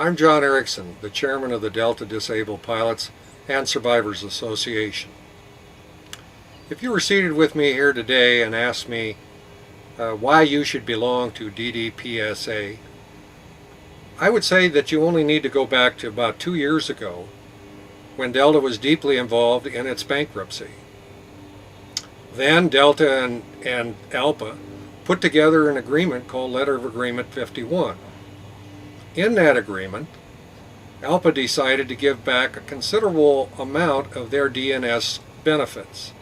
I'm John Erickson, the chairman of the Delta Disabled Pilots and Survivors Association. If you were seated with me here today and asked me why you should belong to DDPSA, I would say that you only need to go back to about 2 years ago when Delta was deeply involved in its bankruptcy. Then Delta and ALPA put together an agreement called Letter of Agreement 51. In that agreement, ALPA decided to give back a considerable amount of their DNS benefits.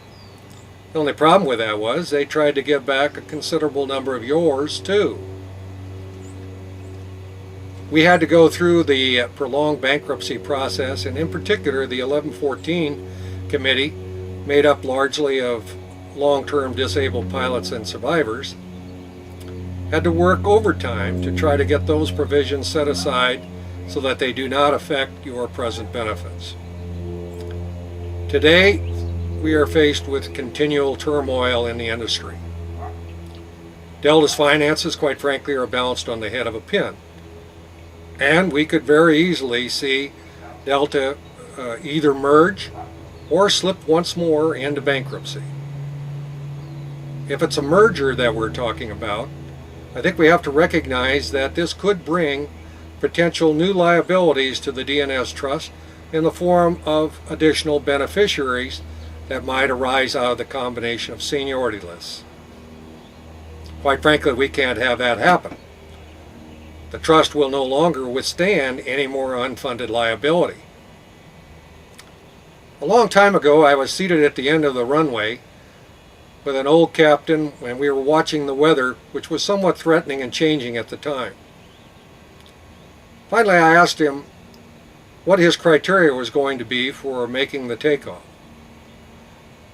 The only problem with that was they tried to give back a considerable number of yours too. We had to go through the prolonged bankruptcy process, and in particular the 1114 committee, made up largely of long-term disabled pilots and survivors, had to work overtime to try to get those provisions set aside so that they do not affect your present benefits. Today, we are faced with continual turmoil in the industry. Delta's finances, quite frankly, are balanced on the head of a pin. And we could very easily see Delta either merge or slip once more into bankruptcy. If it's a merger that we're talking about, I think we have to recognize that this could bring potential new liabilities to the DNS Trust in the form of additional beneficiaries that might arise out of the combination of seniority lists. Quite frankly, we can't have that happen. The trust will no longer withstand any more unfunded liability. A long time ago, I was seated at the end of the runway with an old captain and we were watching the weather, which was somewhat threatening and changing at the time. Finally, I asked him what his criteria was going to be for making the takeoff.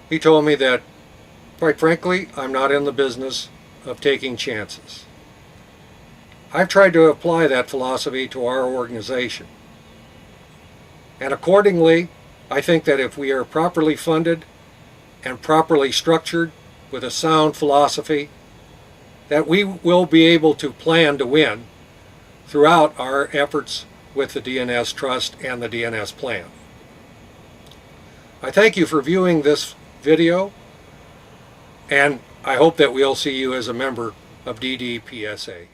He told me that, quite frankly, I'm not in the business of taking chances. I've tried to apply that philosophy to our organization. And accordingly, I think that if we are properly funded and properly structured with a sound philosophy, that we will be able to plan to win throughout our efforts with the DNS Trust and the DNS Plan. I thank you for viewing this video, and I hope that we'll see you as a member of DDPSA.